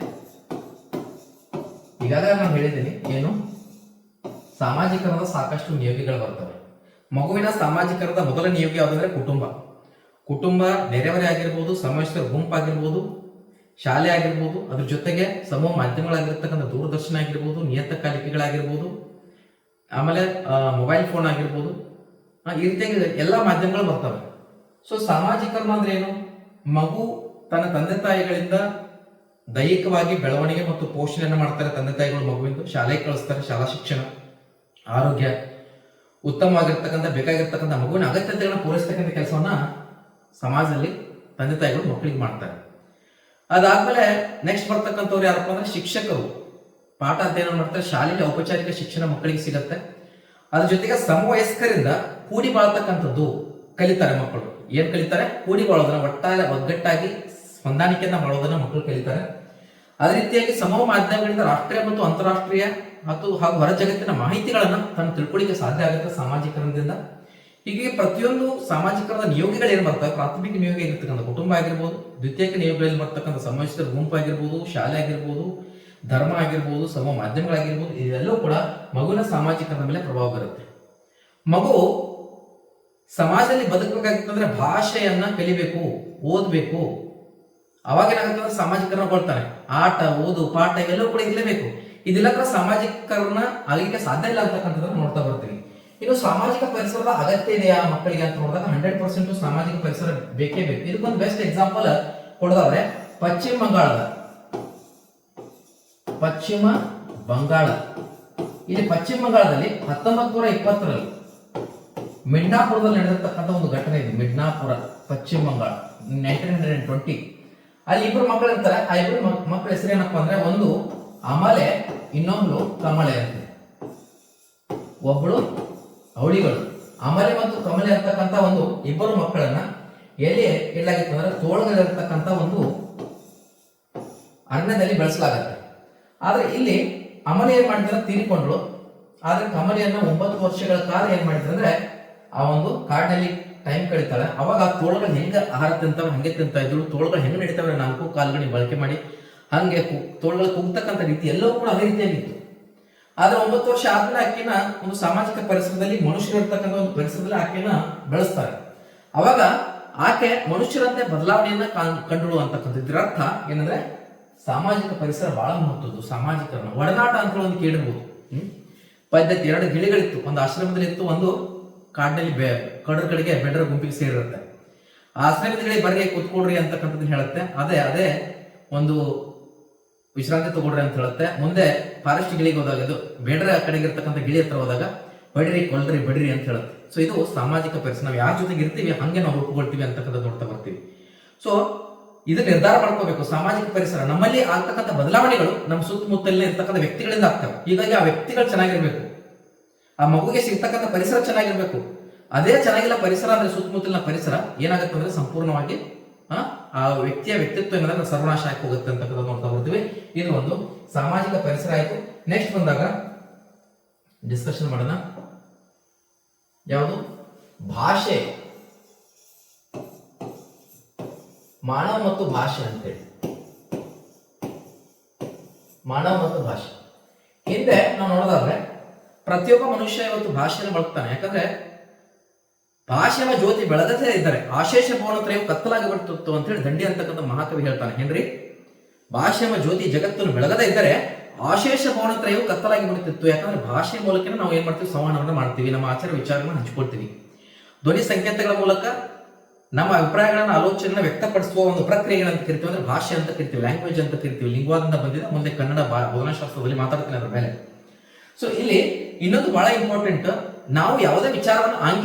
ಈಗಾಗಲೇ ನಾನು ಹೇಳಿದ್ದೀನಿ ಏನು, ಸಾಮಾಜಿಕರಣದ ಸಾಕಷ್ಟು ನಿಯೋಗಿಗಳು ಬರ್ತವೆ. ಮಗುವಿನ ಸಾಮಾಜಿಕರಣದ ಮೊದಲ ನಿಯೋಗಿ ಯಾವುದಂದ್ರೆ ಕುಟುಂಬ ನೆರೆಹೊರೆ ಆಗಿರ್ಬೋದು, ಸಮವಯಸ್ಕರ ಗುಂಪಾಗಿರ್ಬೋದು, ಶಾಲೆ ಆಗಿರ್ಬೋದು, ಅದ್ರ ಜೊತೆಗೆ ಸಮೂಹ ಮಾಧ್ಯಮಗಳಾಗಿರ್ತಕ್ಕಂಥ ದೂರದರ್ಶನ ಆಗಿರ್ಬೋದು, ನಿಯತಕಾಲಿಕೆಗಳಾಗಿರ್ಬೋದು, ಆಮೇಲೆ ಮೊಬೈಲ್ ಫೋನ್ ಆಗಿರ್ಬೋದು, ಈ ರೀತಿಯಾಗಿ ಎಲ್ಲ ಮಾಧ್ಯಮಗಳು ಬರ್ತವೆ. ಸೊ ಸಾಮಾಜಿಕರಣ ಅಂದ್ರೆ ಏನು? ಮಗು ತನ್ನ ತಂದೆ ತಾಯಿಗಳಿಂದ ದೈಹಿಕವಾಗಿ ಬೆಳವಣಿಗೆ ಮತ್ತು ಪೋಷಣೆಯನ್ನು ಮಾಡ್ತಾರೆ. ತಂದೆ ತಾಯಿಗಳು ಮಗುವಿಂದು ಶಾಲೆಗೆ ಕಳಿಸ್ತಾರೆ. ಶಾಲಾ ಶಿಕ್ಷಣ, ಆರೋಗ್ಯ, ಉತ್ತಮವಾಗಿರ್ತಕ್ಕಂಥ ಬೇಕಾಗಿರ್ತಕ್ಕಂಥ ಮಗುವಿನ ಅಗತ್ಯತೆಗಳನ್ನ ಪೂರೈಸ್ತಕ್ಕಂಥ ಕೆಲಸವನ್ನ ಸಮಾಜದಲ್ಲಿ ತಂದೆ ತಾಯಿಗಳು ಮಕ್ಕಳಿಗೆ ಮಾಡ್ತಾರೆ. ಅದಾದ್ಮೇಲೆ ನೆಕ್ಸ್ಟ್ ಬರ್ತಕ್ಕಂಥವ್ರು ಯಾರಪ್ಪ ಅಂದ್ರೆ ಶಿಕ್ಷಕರು ಪಾಠ ಅಧ್ಯಯನ ಮಾಡ್ತಾರೆ. ಶಾಲೆಯಲ್ಲಿ ಔಪಚಾರಿಕ ಶಿಕ್ಷಣ ಮಕ್ಕಳಿಗೆ ಸಿಗತ್ತೆ. ಅದ್ರ ಜೊತೆಗೆ ಸಮವಯಸ್ಕರಿಂದ ಕೂಡಿ ಬಾಳ್ತಕ್ಕಂಥದ್ದು ಕಲಿತಾರೆ ಮಕ್ಕಳು. ಏನ್ ಕಲಿತಾರೆ? ಕೂಡಿ ಬಾಳೋದನ್ನ, ಒಗ್ಗಟ್ಟಾಗಿ ಹೊಂದಾಣಿಕೆಯನ್ನ ಮಾಡೋದನ್ನ ಮಕ್ಕಳು ಕಲಿತಾರೆ. ಅದೇ ರೀತಿಯಾಗಿ ಸಮೂಹ ಮಾಧ್ಯಮಗಳಿಂದ ರಾಷ್ಟ್ರೀಯ ಮತ್ತು ಅಂತಾರಾಷ್ಟ್ರೀಯ ಹಾಗೂ ಹೊರ ಜಗತ್ತಿನ ಮಾಹಿತಿಗಳನ್ನ ತಾನು ತಿಳ್ಕೊಳ್ಳಿಕ್ಕೆ ಸಾಧ್ಯ ಆಗುತ್ತೆ ಸಾಮಾಜಿಕರಣದಿಂದ. ಹೀಗೆ ಪ್ರತಿಯೊಂದು ಸಾಮಾಜಿಕರಣದ ನಿಯೋಗಿಗಳು ಏನ್ ಬರ್ತವೆ, ಪ್ರಾಥಮಿಕ ನಿಯೋಗ ಇರ್ತಕ್ಕಂಥ ಕುಟುಂಬ ಆಗಿರ್ಬೋದು, ದ್ವಿತೀಯಕ ನಿಯೋಗಗಳಲ್ಲಿ ಬರ್ತಕ್ಕಂಥ ಸಮವಯಸ್ಕರ ಗುಂಪು ಆಗಿರ್ಬೋದು, ಶಾಲೆ ಆಗಿರ್ಬೋದು, ಧರ್ಮ ಆಗಿರ್ಬೋದು, ಸಮೂಹ ಮಾಧ್ಯಮಗಳಾಗಿರ್ಬೋದು, ಇದೆಲ್ಲವೂ ಕೂಡ ಮಗುವಿನ ಸಾಮಾಜಿಕರಣದ ಮೇಲೆ ಪ್ರಭಾವ ಬೀರುತ್ತೆ. ಮಗು ಸಮಾಜದಲ್ಲಿ ಬದುಕಬೇಕಾಗಿತ್ತಂದ್ರೆ ಭಾಷೆಯನ್ನ ಕಲಿಬೇಕು, ಓದ್ಬೇಕು. ಅವಾಗ ಏನಾಗುತ್ತೆ, ಸಾಮಾಜಿಕರಣಗೊಳ್ತಾರೆ. ಆಟ, ಓದು, ಪಾಠ ಇವೆಲ್ಲವೂ ಕೂಡ ಇರಲೇಬೇಕು. ಇದೆಲ್ಲ ಕೂಡ ಸಾಮಾಜಿಕರಣ ಆಗಲಿಕ್ಕೆ ಸಾಧ್ಯ ಇಲ್ಲ ಅಂತಕ್ಕಂಥದ್ದನ್ನು ನೋಡ್ತಾ ಬರ್ತೀವಿ. ಇನ್ನು ಸಾಮಾಜಿಕ ಪರಿಸರದ ಅಗತ್ಯ ಇದೆಯಾ ಮಕ್ಕಳಿಗೆ ಅಂತ ನೋಡಿದಾಗ 100% ಸಾಮಾಜಿಕ ಪರಿಸರ ಬೇಕೇ ಬೇಕು. ಇದಕ್ಕೊಂದು ಬೆಸ್ಟ್ ಎಕ್ಸಾಂಪಲ್ ಕೊಡೋದಾದ್ರೆ ಪಶ್ಚಿಮ ಬಂಗಾಳ. ಇಲ್ಲಿ ಪಶ್ಚಿಮ ಬಂಗಾಳದಲ್ಲಿ 1920ರಲ್ಲಿ ಮಿಡ್ನಾಪುರದಲ್ಲಿ ನಡೆದಿರ್ತಕ್ಕಂಥ ಒಂದು ಘಟನೆ ಇದೆ. ಮಿಡ್ನಾಪುರ, ಪಶ್ಚಿಮ ಬಂಗಾಳ, 1920. ಅಲ್ಲಿ ಇಬ್ರು ಮಕ್ಕಳು ಇರ್ತಾರೆ. ಆ ಇಬ್ರು ಮಕ್ಕಳ ಹೆಸರು ಏನಪ್ಪಾ ಅಂದ್ರೆ, ಒಂದು ಅಮಲೆ, ಇನ್ನೊಬ್ಳು ಕಮಲೆ ಅಂತ. ಒಬ್ಬಳು ಅವಳಿಗಳು. ಅಮಲೆ ಮತ್ತು ಕಮಲೆ ಅಂತಕ್ಕಂಥ ಒಂದು ಇಬ್ಬರು ಮಕ್ಕಳನ್ನ ಎಲ್ಲಿ ಇಡಲಾಗಿತ್ತು ಅಂದ್ರೆ ತೋಳಗಳಿರ್ತಕ್ಕಂಥ ಒಂದು ಅರಣ್ಯದಲ್ಲಿ ಬೆಳೆಸಲಾಗತ್ತೆ. ಆದ್ರೆ ಇಲ್ಲಿ ಅಮಲೆ ಏನ್ ಮಾಡಿದ್ರೆ ತೀರಿಕೊಂಡ್ರು. ಆದ್ರೆ ಕಮಲೆಯನ್ನ 9 ವರ್ಷಗಳ ಕಾಲ ಏನ್ ಮಾಡಿದ್ರೆ ಅಂದ್ರೆ ಆ ಒಂದು ಕಾಡಿನಲ್ಲಿ ಟೈಮ್ ಕಳೀತಾಳೆ. ಅವಾಗ ಆ ತೋಳಗಳು ಹೆಂಗ ಆಹಾರ ತಿಂತಾವೆ ಹಂಗೆ ತಿಂತಾ ಇದ್ರು. ತೋಳಗಳು ಹೆಂಗ್ ನಡೀತಾವೆ 4 ಕಾಲುಗಳಿಗೆ ಬಳಕೆ ಮಾಡಿ ಹಂಗೆ ತೋಳಗಳು ಕೂಗ್ತಕ್ಕಂಥ ರೀತಿ ಎಲ್ಲವೂ ಕೂಡ ಅದೇ ರೀತಿಯಾಗಿತ್ತು. ಆದ್ರೆ 9 ವರ್ಷ ಆದ್ಮೇಲೆ ಆಕೆನ ಒಂದು ಸಾಮಾಜಿಕ ಪರಿಸರದಲ್ಲಿ, ಮನುಷ್ಯರು ಇರ್ತಕ್ಕಂಥ ಒಂದು ಪರಿಸರದಲ್ಲಿ ಆಕೆನ ಬೆಳೆಸ್ತಾರೆ. ಅವಾಗ ಆಕೆ ಮನುಷ್ಯರಂತೆ ಬದಲಾವಣೆಯನ್ನ ಕಂಡುಳು ಅಂತಕ್ಕಂಥದ್ದು. ಇದರ ಅರ್ಥ ಏನಂದ್ರೆ ಸಾಮಾಜಿಕ ಪರಿಸರ ಬಹಳ ಮಹತ್ವದ್ದು. ಸಾಮಾಜಿಕರಣ, ಒಡನಾಟ ಅಂತ ಒಂದು ಕೇಳಿರ್ಬೋದು. ಪದ್ಧತಿ 2 ಗಿಳಿಗಳಿತ್ತು. ಒಂದು ಆಶ್ರಮದಲ್ಲಿ ಇತ್ತು, ಒಂದು ಕಾಡಿನಲ್ಲಿ ಕಡರ ಕಡೆಗೆ ಬೆಡರ ಗುಂಪಿಗೆ ಸೇರಿರುತ್ತೆ. ಆ ಆಶ್ರಮದ ಗಿಳಿ ಬರ್ರಿ ಕೂತ್ಕೊಡ್ರಿ ಅಂತಕ್ಕಂಥದ್ದು ಹೇಳುತ್ತೆ. ಅದೇ ಒಂದು ವಿಶ್ರಾಂತಿ ತಗೊಳ್ರಿ ಅಂತ ಹೇಳುತ್ತೆ. ಮುಂದೆ ಫಾರೆಸ್ಟ್ ಗಿಳಿಗೆ ಹೋದಾಗ, ಇದು ಬೇಡರ ಕಡೆಗೆ ಇರ್ತಕ್ಕಂಥ ಗಿಳಿ ಹತ್ರ ಹೋದಾಗ ಬಡಿರಿ, ಕೊಲ್ರಿ, ಬಡಿರಿ ಅಂತ ಹೇಳುತ್ತೆ. ಸೊ ಇದು ಸಾಮಾಜಿಕ ಪರಿಸರ. ನಾವು ಯಾರ ಜೊತೆಗೆ ಇರ್ತೀವಿ ಹಂಗೆ ನಾವು ರೂಪುಗೊಳ್ತೀವಿ ಅಂತಕ್ಕಂಥ ನೋಡ್ತಾ ಬರ್ತೀವಿ. ಸೊ ಇದು ನಿರ್ಧಾರ ಮಾಡ್ಕೋಬೇಕು. ಸಾಮಾಜಿಕ ಪರಿಸರ ನಮ್ಮಲ್ಲಿ ಆಗ್ತಕ್ಕಂಥ ಬದಲಾವಣೆಗಳು ನಮ್ಮ ಸುತ್ತಮುತ್ತಲಿನ ಇರ್ತಕ್ಕಂಥ ವ್ಯಕ್ತಿಗಳಿಂದ ಆಗ್ತವೆ. ಹೀಗಾಗಿ ಆ ವ್ಯಕ್ತಿಗಳು ಚೆನ್ನಾಗಿರ್ಬೇಕು, ಆ ಮಗುಗೆ ಸಿಗ್ತಕ್ಕಂಥ ಪರಿಸರ ಚೆನ್ನಾಗಿರ್ಬೇಕು. ಅದೇ ಚೆನ್ನಾಗಿಲ್ಲ ಪರಿಸರ ಅಂದ್ರೆ ಸುತ್ತಮುತ್ತಲಿನ ಪರಿಸರ ಏನಾಗುತ್ತೆ ಅಂದ್ರೆ ಸಂಪೂರ್ಣವಾಗಿ ಆ ವ್ಯಕ್ತಿಯ ವ್ಯಕ್ತಿತ್ವ ಏನಾದ್ರೆ ಸರ್ವನಾಶ ಆಗಿ ಹೋಗುತ್ತೆ ಅಂತಕ್ಕಂಥ ನೋಡ್ತಾ ಬರ್ತೀವಿ. ಇದು ಒಂದು ಸಾಮಾಜಿಕ ಪರಿಸರ ಆಯ್ತು. ನೆಕ್ಸ್ಟ್ ಬಂದಾಗ ಡಿಸ್ಕಷನ್ ಮಾಡೋಣ. ಯಾವುದು? ಭಾಷೆ, ಮಾನವ ಮತ್ತು ಭಾಷೆ ಅಂತೇಳಿ. ಮಾನವ ಮತ್ತು ಭಾಷೆ. ಹಿಂದೆ ನಾವು ನೋಡೋದಾದ್ರೆ ಪ್ರತಿಯೊಬ್ಬ ಮನುಷ್ಯ ಇವತ್ತು ಭಾಷೆಯನ್ನು ಬಳಸ್ತಾನೆ. ಯಾಕಂದ್ರೆ ಭಾಷೆಯ ಜ್ಯೋತಿ ಬೆಳಗದೇ ಇದ್ದಾರೆ ಆಶೇಷ ಭುವನತ್ರಯವು ಕತ್ತಲಾಗಿ ಬಿಡ್ತಿತ್ತು ಅಂತ ಹೇಳಿ ದಂಡಿ ಅಂತಕ್ಕಂಥ ಮಹಾಕವಿ ಹೇಳ್ತಾನೆ. ಹೆನ್ರಿ, ಭಾಷೆಯ ಜ್ಯೋತಿ ಜಗತ್ತನ್ನು ಬೆಳಗದೇ ಇದ್ದರೆ ಆಶೇಷ ಭುವನತ್ರಯವು ಕತ್ತಲಾಗಿ ಬಿಡುತ್ತಿತ್ತು. ಯಾಕಂದ್ರೆ ಭಾಷೆ ಮೂಲಕ ನಾವು ಏನ್ ಮಾಡ್ತೀವಿ, ಸಂವಹನವನ್ನು ಮಾಡ್ತೀವಿ, ನಮ್ಮ ಆಚಾರ ವಿಚಾರಗಳನ್ನು ಹಂಚಿಕೊಳ್ತೀವಿ. ಧ್ವನಿ ಸಂಕೇತಗಳ ಮೂಲಕ ನಮ್ಮ ಅಭಿಪ್ರಾಯಗಳನ್ನ ಆಲೋಚನೆಯನ್ನು ವ್ಯಕ್ತಪಡಿಸುವ ಒಂದು ಪ್ರಕ್ರಿಯೆ ಏನಂತ ಕರಿತೀವಿ ಅಂದ್ರೆ ಭಾಷೆ ಅಂತ ಕರಿತೀವಿ, ಲ್ಯಾಂಗ್ವೇಜ್ ಅಂತ ಕರಿತೀವಿ. ಲಿಂಗ್ವಾದಿಂದ ಬಂದಿದೆ, ಮುಂದೆ ಕನ್ನಡ ಭುವನಶಾಸ್ತ್ರದಲ್ಲಿ ಮಾತಾಡ್ತೀನಿ ಅದ್ರ ಮೇಲೆ. ಸೊ ಇಲ್ಲಿ ಇನ್ನೊಂದು ಬಹಳ ಇಂಪಾರ್ಟೆಂಟ್, ನಾವು ಯಾವುದೇ ವಿಚಾರವನ್ನು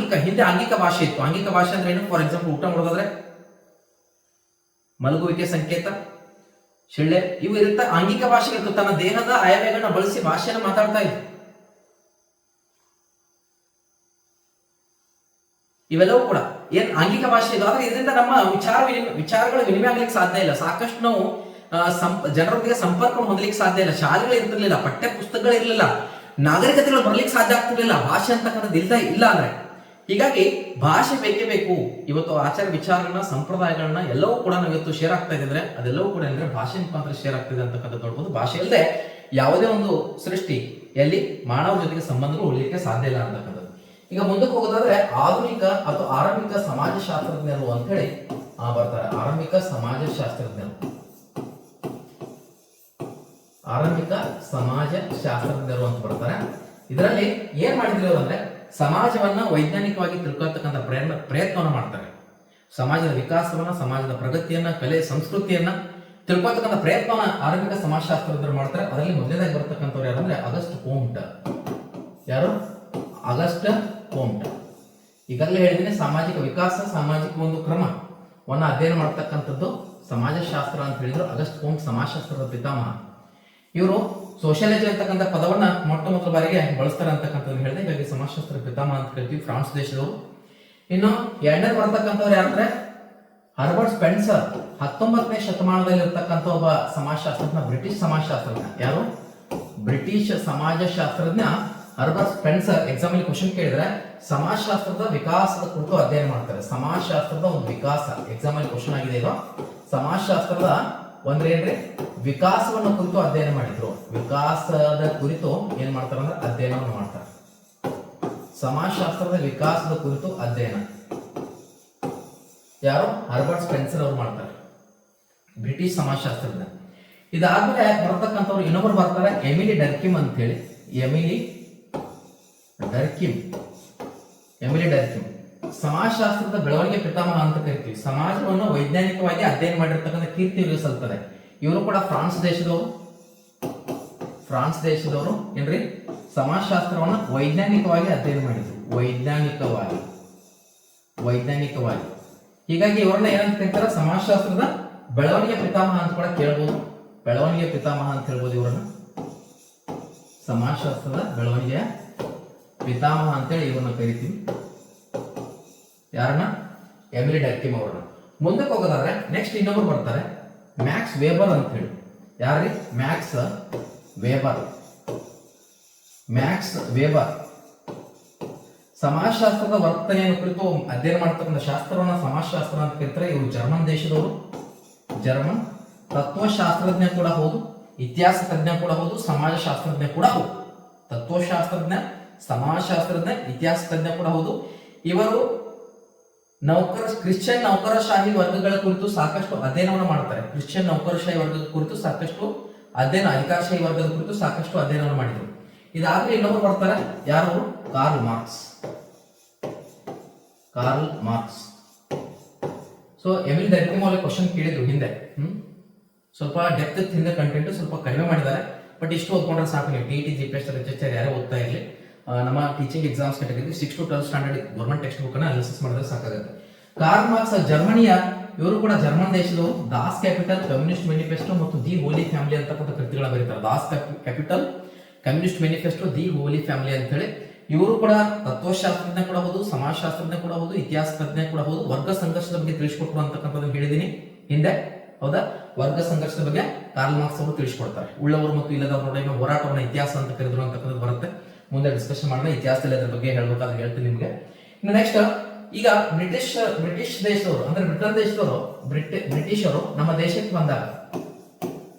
ಹಿಂದೆ ಆಂಗಿಕ ಭಾಷೆ ಇತ್ತು. ಆಂಗಿಕ ಭಾಷೆ ಅಂದ್ರೆ ಏನು? ಫಾರ್ ಎಕ್ಸಾಂಪಲ್ ಊಟ ಮಾಡೋದಾದ್ರೆ ಮಲಗುವಿಕೆ ಸಂಕೇತ, ಶಿಳ್ಳೆ, ಇವು ಇರುತ್ತೆ. ಆಂಗಿಕ ಭಾಷೆ ಇತ್ತು, ತನ್ನ ದೇಹದ ಆಯವ್ಯಗಳನ್ನ ಬಳಸಿ ಭಾಷೆಯನ್ನು ಮಾತಾಡ್ತಾ ಇತ್ತು. ಇವೆಲ್ಲವೂ ಕೂಡ ಏನ್ ಆಂಗಿಕ ಭಾಷೆ ಇದು. ಆದ್ರೆ ಇದರಿಂದ ನಮ್ಮ ವಿಚಾರಗಳ ವಿನಿಮಯ ಆಗ್ಲಿಕ್ಕೆ ಸಾಧ್ಯ ಇಲ್ಲ. ಸಾಕಷ್ಟು ನಾವು ಜನರೊಂದಿಗೆ ಸಂಪರ್ಕ ಹೊಂದಲಿಕ್ಕೆ ಸಾಧ್ಯ ಇಲ್ಲ. ಶಾಲೆಗಳು ಇರ್ತಿರ್ಲಿಲ್ಲ, ಪಠ್ಯ ಪುಸ್ತಕಗಳು ಇರಲಿಲ್ಲ, ನಾಗರಿಕತೆಗಳು ಬರ್ಲಿಕ್ಕೆ ಸಾಧ್ಯ ಆಗ್ತಿರ್ಲಿಲ್ಲ ಭಾಷೆ ಅಂತಕ್ಕಂಥದ್ದು ಇಲ್ಲ ಅಂದ್ರೆ. ಹೀಗಾಗಿ ಭಾಷೆ ಬೇಕೇ ಬೇಕು. ಇವತ್ತು ಆಚಾರ ವಿಚಾರಗಳನ್ನ, ಸಂಪ್ರದಾಯಗಳನ್ನ ಎಲ್ಲವೂ ಕೂಡ ನಾವು ಇವತ್ತು ಶೇರ್ ಆಗ್ತಾ ಇದ್ರೆ ಅದೆಲ್ಲವೂ ಕೂಡ ಅಂದ್ರೆ ಭಾಷೆ ಮುಖಾಂತರ ಶೇರ್ ಆಗ್ತಿದೆ ಅಂತಕ್ಕಂಥದ್ದು ನೋಡ್ಬೋದು. ಭಾಷೆ ಇಲ್ಲದೆ ಯಾವುದೇ ಒಂದು ಸೃಷ್ಟಿ ಎಲ್ಲಿ ಮಾನವ ಜೊತೆಗೆ ಸಂಬಂಧಗಳು ಉಳಿಲಿಕ್ಕೆ ಸಾಧ್ಯ ಇಲ್ಲ ಅಂತಕ್ಕಂಥದ್ದು. ಈಗ ಮುಂದಕ್ಕೆ ಹೋಗೋದಾದ್ರೆ ಆಧುನಿಕ ಅಥವಾ ಆರಂಭಿಕ ಸಮಾಜಶಾಸ್ತ್ರಜ್ಞರು ಅಂತ ಹೇಳಿ ಬರ್ತಾರೆ. ಆರಂಭಿಕ ಸಮಾಜಶಾಸ್ತ್ರಜ್ಞರು ಅಂತ ಬರ್ತಾರೆ. ಇದರಲ್ಲಿ ಏನ್ ಮಾಡಿದ್ರು ಅಂದ್ರೆ ಸಮಾಜವನ್ನ ವೈಜ್ಞಾನಿಕವಾಗಿ ತಿಳ್ಕೊಳ್ತಕ್ಕಂಥ ಪ್ರಯತ್ನವನ್ನ ಮಾಡ್ತಾರೆ. ಸಮಾಜದ ವಿಕಾಸವನ್ನ, ಸಮಾಜದ ಪ್ರಗತಿಯನ್ನ, ಕಲೆ ಸಂಸ್ಕೃತಿಯನ್ನ ತಿಳ್ಕೊಳ್ತಕ್ಕಂಥ ಪ್ರಯತ್ನವನ್ನ ಆರಂಭಿಕ ಸಮಾಜಶಾಸ್ತ್ರಜ್ಞರು ಮಾಡ್ತಾರೆ. ಅದರಲ್ಲಿ ಮೊದಲನೇದಾಗಿ ಬರ್ತಕ್ಕಂಥವ್ರು ಯಾರಂದ್ರೆ ಅಗಸ್ಟ್ ಕೋಮ್ಟ್. ಯಾರು? ಅಗಸ್ಟ್ ಕೋಮ್ಟ್. ಈಗಾಗಲೇ ಹೇಳಿದ್ದೀನಿ, ಸಾಮಾಜಿಕ ವಿಕಾಸ, ಸಾಮಾಜಿಕ ಒಂದು ಕ್ರಮವನ್ನ ಅಧ್ಯಯನ ಮಾಡ್ತಕ್ಕಂಥದ್ದು ಸಮಾಜಶಾಸ್ತ್ರ ಅಂತ ಹೇಳಿದ್ರು. ಅಗಸ್ಟ್ ಕೋಮ್ಟ್ ಸಮಾಜಶಾಸ್ತ್ರದ ಪಿತಾಮಹ. ಇವರು ಸೋಷಿಯಾಲಜಿ ಅಂತಕ್ಕಂಥ ಪದವನ್ನ ಮೊಟ್ಟ ಮೊದಲ ಬಾರಿಗೆ ಬಳಸ್ತಾರೆ ಅಂತಕ್ಕಂಥದ್ದು ಹೇಳಿದೆ. ಹೀಗಾಗಿ ಸಮಾಜಶಾಸ್ತ್ರ ಪಿತಾಮಹ ಅಂತ ಕರಿತೀವಿ, ಫ್ರಾನ್ಸ್ ದೇಶದವರು. ಇನ್ನು ಎರಡನೇ ಬರ್ತಕ್ಕಂಥವ್ರು ಯಾರಂದ್ರೆ ಹರ್ಬರ್ಟ್ ಸ್ಪೆನ್ಸರ್. 19ನೇ ಶತಮಾನದಲ್ಲಿ ಇರ್ತಕ್ಕಂಥ ಒಬ್ಬ ಸಮಾಜಶಾಸ್ತ್ರಜ್ಞ, ಬ್ರಿಟಿಷ್ ಸಮಾಜಶಾಸ್ತ್ರಜ್ಞ. ಯಾರು? ಬ್ರಿಟಿಷ್ ಸಮಾಜಶಾಸ್ತ್ರಜ್ಞ ಹರ್ಬರ್ಟ್ ಸ್ಪೆನ್ಸರ್. ಎಕ್ಸಾಮ್ ಅಲ್ಲಿ ಕ್ವಶನ್ ಕೇಳಿದ್ರೆ ಸಮಾಜಶಾಸ್ತ್ರದ ವಿಕಾಸದ ಕುರಿತು ಅಧ್ಯಯನ ಮಾಡ್ತಾರೆ. ಸಮಾಜಶಾಸ್ತ್ರದ ಒಂದು ವಿಕಾಸ ಎಕ್ಸಾಮ್ ಅಲ್ಲಿ ಕ್ವಶನ್ ಆಗಿದೆ. ಇದು ಸಮಾಜಶಾಸ್ತ್ರದ ಒಂದ್ರೆ ಏನ್ರಿ ವಿಕಾಸವನ್ನು ಕುರಿತು ಅಧ್ಯಯನ ಮಾಡಿದ್ರು. ವಿಕಾಸದ ಕುರಿತು ಏನ್ ಮಾಡ್ತಾರೆ ಅಂದ್ರೆ ಅಧ್ಯಯನವನ್ನು ಮಾಡ್ತಾರೆ. ಸಮಾಜಶಾಸ್ತ್ರದ ವಿಕಾಸದ ಕುರಿತು ಅಧ್ಯಯನ ಯಾರು? ಹರ್ಬರ್ಟ್ ಸ್ಪೆನ್ಸರ್ ಅವರು ಮಾಡ್ತಾರೆ, ಬ್ರಿಟಿಷ್ ಸಮಾಜಶಾಸ್ತ್ರಜ್ಞ. ಇದಾದ್ಮೇಲೆ ಬರ್ತಕ್ಕಂಥವ್ರು ಇನ್ನೊಬ್ರು ಬರ್ತಾರೆ, ಎಮಿಲಿ ಡರ್ಕಿಮ್ ಅಂತ ಹೇಳಿ. ಎಮಿಲಿ ಡರ್ಕಿಮ್ ಸಮಾಜಶಾಸ್ತ್ರದ ಬೆಳವಣಿಗೆ ಪಿತಾಮಹ ಅಂತ ಕರಿತೀವಿ. ಸಮಾಜವನ್ನು ವೈಜ್ಞಾನಿಕವಾಗಿ ಅಧ್ಯಯನ ಮಾಡಿರ್ತಕ್ಕಂಥ ಕೀರ್ತಿ ಇವರಿಗೆ ಸಲ್ತದೆ. ಇವರು ಕೂಡ ಫ್ರಾನ್ಸ್ ದೇಶದವರು ಏನ್ರಿ ಸಮಾಜಶಾಸ್ತ್ರವನ್ನು ವೈಜ್ಞಾನಿಕವಾಗಿ ಅಧ್ಯಯನ ಮಾಡಿದ್ರು. ವೈಜ್ಞಾನಿಕವಾಗಿ. ಹೀಗಾಗಿ ಇವರನ್ನ ಏನಂತ ಕರೀತಾರೆ? ಸಮಾಜಶಾಸ್ತ್ರದ ಬೆಳವಣಿಗೆ ಪಿತಾಮಹ ಅಂತ ಕೂಡ ಕೇಳಬಹುದು. ಬೆಳವಣಿಗೆ ಪಿತಾಮಹ ಅಂತ ಹೇಳ್ಬೋದು ಇವರನ್ನ. ಸಮಾಜಶಾಸ್ತ್ರದ ಬೆಳವಣಿಗೆಯ ಪಿತಾಮಹ ಅಂತೇಳಿ ಇವರನ್ನ ಕರಿತೀವಿ. ಯಾರನ್ನ? ಎಮಿಲಿ ಡರ್ಕಿಮ್ ಅವರನ್ನ. ಮುಂದಕ್ಕೆ ಹೋಗೋದಾದ್ರೆ ನೆಕ್ಸ್ಟ್ ಇನ್ನೊಬ್ರು ಬರ್ತಾರೆ, ಮ್ಯಾಕ್ಸ್ ವೆಬರ್ ಅಂತ ಹೇಳಿ. ಯಾರ್ರಿ? ಮ್ಯಾಕ್ಸ್ ವೆಬರ್ ಸಮಾಜಶಾಸ್ತ್ರದ ವರ್ತನೆಯನ್ನು ಕುರಿತು ಅಧ್ಯಯನ ಮಾಡ್ತಕ್ಕಂಥ ಶಾಸ್ತ್ರವನ್ನ ಸಮಾಜಶಾಸ್ತ್ರ ಅಂತ ಕರೀತಾರೆ. ಇವರು ಜರ್ಮನ್ ದೇಶದವರು. ಜರ್ಮನ್ ತತ್ವಶಾಸ್ತ್ರಜ್ಞ ಕೂಡ ಹೌದು, ಇತಿಹಾಸ ತಜ್ಞ ಕೂಡ ಹೌದು, ಸಮಾಜಶಾಸ್ತ್ರಜ್ಞ ಕೂಡ ಹೌದು. ತತ್ವಶಾಸ್ತ್ರಜ್ಞ, ಸಮಾಜಶಾಸ್ತ್ರಜ್ಞ, ಇತಿಹಾಸ ತಜ್ಞ ಕೂಡ ಹೌದು. ಇವರು ಕ್ರಿಶ್ಚಿಯನ್ ನೌಕರಶಾಹಿ ವರ್ಗಗಳ ಕುರಿತು ಸಾಕಷ್ಟು ಅಧ್ಯಯನವನ್ನು ಮಾಡ್ತಾರೆ. ಕ್ರಿಶ್ಚಿಯನ್ ನೌಕರಶಾಹಿ ವರ್ಗದ ಕುರಿತು ಸಾಕಷ್ಟು ಅಧ್ಯಯನ, ಅಧಿಕಾರಶಾಹಿ ವರ್ಗದ ಕುರಿತು ಸಾಕಷ್ಟು ಅಧ್ಯಯನವನ್ನು ಮಾಡಿದರು. ಇದಾದ್ರೆ ಇನ್ನೊಬ್ರು ಬರ್ತಾರೆ, ಯಾರು? Karl Marx. So Emile Durkheim ಅವರಿಗೆ ಕ್ವಶನ್ ಕೇಳಿದ್ರು ಹಿಂದೆ. ಸ್ವಲ್ಪ ಡೆಪ್ತ್ ಹಿಂದೆ ಕಂಟೆಂಟ್ ಸ್ವಲ್ಪ ಕಡಿಮೆ ಮಾಡಿದ್ದಾರೆ. ಬಟ್ ಇಷ್ಟು ಓದ್ಕೊಂಡ್ರೆ ಸಾಕು. ನೀವು ಟಿ ಜಿಪಿಎಸ್ ಯಾರೇ ಓದ್ತಾ ಇರಲಿ, ನಮ್ಮ teaching exams category 6 to 12 standard government text book ಅನ್ನ ಅನಾಲಿಸಿಸ್ ಮಾಡಿದ್ರೆ ಸಾಕಾಗುತ್ತೆ. ಕಾರ್ಲ್ ಮಾರ್ಕ್ಸ್ ಜರ್ಮನಿಯ, ಇವರು ಕೂಡ ಜರ್ಮನ್ ದೇಶದವರು. ದಾಸ್ ಕ್ಯಾಪಿಟಲ್, ಕಮ್ಯುನಿಸ್ಟ್ ಮ್ಯಾನಿಫೆಸ್ಟೋ ಮತ್ತು ದಿ ಹೋಲಿ ಫ್ಯಾಮಿಲಿ ಅಂತಕ್ಕಂಥ ಕೃತಿಗಳನ್ನ ಬರೀತಾರೆ. Das capital, communist manifesto, the Holi family ಅಂತ ಹೇಳಿ. ಇವರು ಕೂಡ ತತ್ವಶಾಸ್ತ್ರಜ್ಞ ಕೂಡ ಹೌದು, ಸಮಾಜಶಾಸ್ತ್ರಜ್ಞ ಕೂಡ ಹೌದು, ಇತಿಹಾಸ ತಜ್ಞ ಕೂಡ ಹೌದು. ವರ್ಗ ಸಂಘರ್ಷದ ಬಗ್ಗೆ ತಿಳಿಸಿಕೊಟ್ರು ಅಂತಕ್ಕಂಥದ್ದು ಹೇಳಿದೀನಿ ಹಿಂದೆ, ಹೌದಾ? ವರ್ಗ ಸಂಘರ್ಷದ ಬಗ್ಗೆ ಕಾರ್ಲ್ ಮಾರ್ಕ್ಸ್ ಅವರು ತಿಳಿಸಿಕೊಡ್ತಾರೆ. ಉಳ್ಳವರು ಮತ್ತು ಇಲ್ಲದವರ ನಡುವಿನ ಹೋರಾಟವನ್ನು ಇತಿಹಾಸ ಅಂತ ಕರೆದ್ರು ಅಂತಕ್ಕಂಥದ್ದು ಬರುತ್ತೆ. ಮುಂದೆ ಡಿಸ್ಕಷನ್ ಮಾಡೋಣ. ಇತಿಹಾಸದಲ್ಲಿ ಅದ್ರ ಬಗ್ಗೆ ಹೇಳ್ಬೇಕಾದ್ರೆ ಹೇಳ್ತೀನಿ ನಿಮ್ಗೆ. ಇನ್ನು ನೆಕ್ಸ್ಟ್, ಈಗ ಬ್ರಿಟಿಷ್ ದೇಶದವರು ಅಂದ್ರೆ ಬ್ರಿಟನ್ ದೇಶದವರು, ಬ್ರಿಟಿಷರು ನಮ್ಮ ದೇಶಕ್ಕೆ ಬಂದಾಗ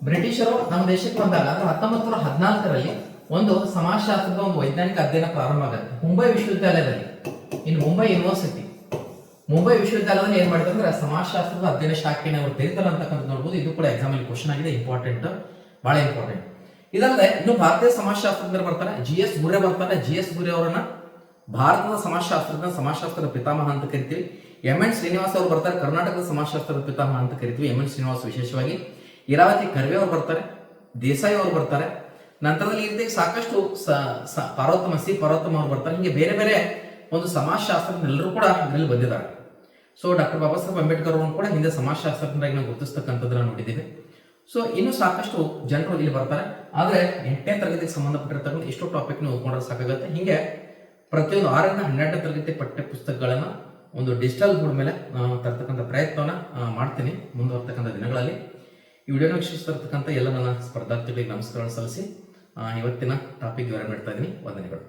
ಬ್ರಿಟಿಷರು ನಮ್ಮ ದೇಶಕ್ಕೆ ಬಂದಾಗ 1914ರಲ್ಲಿ ಒಂದು ಸಮಾಜಶಾಸ್ತ್ರದ ಒಂದು ವೈಜ್ಞಾನಿಕ ಅಧ್ಯಯನ ಪ್ರಾರಂಭ ಆಗುತ್ತೆ ಮುಂಬೈ ವಿಶ್ವವಿದ್ಯಾಲಯದಲ್ಲಿ. ಇನ್ ಮುಂಬೈ ಯೂನಿವರ್ಸಿಟಿ, ಮುಂಬೈ ವಿಶ್ವವಿದ್ಯಾಲಯದಲ್ಲಿ ಏನ್ ಮಾಡಿದ್ರು ಅಂದ್ರೆ ಸಮಾಜಶಾಸ್ತ್ರದ ಅಧ್ಯಯನ ಶಾಖೆಯನ್ನು ಅವರು ತೆರೀತಾರೆ ಅಂತಕ್ಕಂಥ ನೋಡ್ಬೋದು. ಇದು ಕೂಡ ಎಕ್ಸಾಮ್ ಅಲ್ಲಿ ಕ್ವಶನ್ ಆಗಿದೆ, ಇಂಪಾರ್ಟೆಂಟ್, ಬಹಳ ಇಂಪಾರ್ಟೆಂಟ್. ಇದಲ್ಲದೆ ಇನ್ನು ಭಾರತೀಯ ಸಮಾಜಶಾಸ್ತ್ರಜ್ಞರು ಬರ್ತಾರೆ, GS ಗುರೆ ಬರ್ತಾರೆ. GS ಗುರೆ ಅವರನ್ನ ಭಾರತದ ಸಮಾಜಶಾಸ್ತ್ರದ ಪಿತಾಮಹ ಅಂತ ಕರಿತೀವಿ. MN ಶ್ರೀನಿವಾಸ್ ಅವರು ಬರ್ತಾರೆ, ಕರ್ನಾಟಕದ ಸಮಾಜಶಾಸ್ತ್ರದ ಪಿತಾಮಹ ಅಂತ ಕರಿತೀವಿ. MN ಶ್ರೀನಿವಾಸ್ ವಿಶೇಷವಾಗಿ. ಇರಾವತಿ ಕರ್ವೆ ಅವರು ಬರ್ತಾರೆ, ದೇಸಾಯಿ ಅವರು ಬರ್ತಾರೆ. ನಂತರದಲ್ಲಿ ಈ ರೀತಿ ಸಾಕಷ್ಟು ಪಾರ್ವತಮ ಅವರು ಬರ್ತಾರೆ. ಹೀಗೆ ಬೇರೆ ಬೇರೆ ಒಂದು ಸಮಾಜಶಾಸ್ತ್ರಜ್ಞರೆಲ್ಲರೂ ಕೂಡ ಇದರಲ್ಲಿ ಬಂದಿದ್ದಾರೆ. ಸೊ ಡಾಕ್ಟರ್ ಬಾಬಾ ಸಾಹೇಬ್ ಅಂಬೇಡ್ಕರ್ ಅವರು ಕೂಡ ಹಿಂದೆ ಸಮಾಜಶಾಸ್ತ್ರಜ್ಞರಾಗಿ ನಾವು ಗುರುತಿಸ್ತಕ್ಕಂಥದ್ದನ್ನ ನೋಡಿದ್ದೀವಿ. ಸೊ ಇನ್ನು ಸಾಕಷ್ಟು ಜನರು ಇಲ್ಲಿ ಬರ್ತಾರೆ. ಆದ್ರೆ 8ನೇ ತರಗತಿಗೆ ಸಂಬಂಧಪಟ್ಟಿರ್ತಕ್ಕಂಥ ಇಷ್ಟು ಟಾಪಿಕ್ ನೀವು ಓದ್ಕೊಂಡ್ರೆ ಸಾಕಾಗುತ್ತೆ. ಹೀಗೆ ಪ್ರತಿಯೊಂದು 6ರಿಂದ 12ನೇ ತರಗತಿ ಪಠ್ಯ ಪುಸ್ತಕಗಳನ್ನ ಒಂದು ಡಿಜಿಟಲ್ ಬೋರ್ಡ್ ಮೇಲೆ ತರ್ತಕ್ಕಂಥ ಪ್ರಯತ್ನವನ್ನ ಮಾಡ್ತೀನಿ ಮುಂದುವರ್ತಕ್ಕಂಥ ದಿನಗಳಲ್ಲಿ. ಈ ವಿಡಿಯೋನ ವೀಕ್ಷಿಸ್ತಿರ್ತಕ್ಕಂಥ ಎಲ್ಲ ನನ್ನ ಸ್ಪರ್ಧಾರ್ಥಿಗಳಿಗೆ ನಮಸ್ಕಾರ ಸಲ್ಲಿಸಿ ಇವತ್ತಿನ ಟಾಪಿಕ್ ವಿವರ ಮಾಡ್ತಾ ಇದ್ದೀನಿ. ವಂದನೆಗಳು.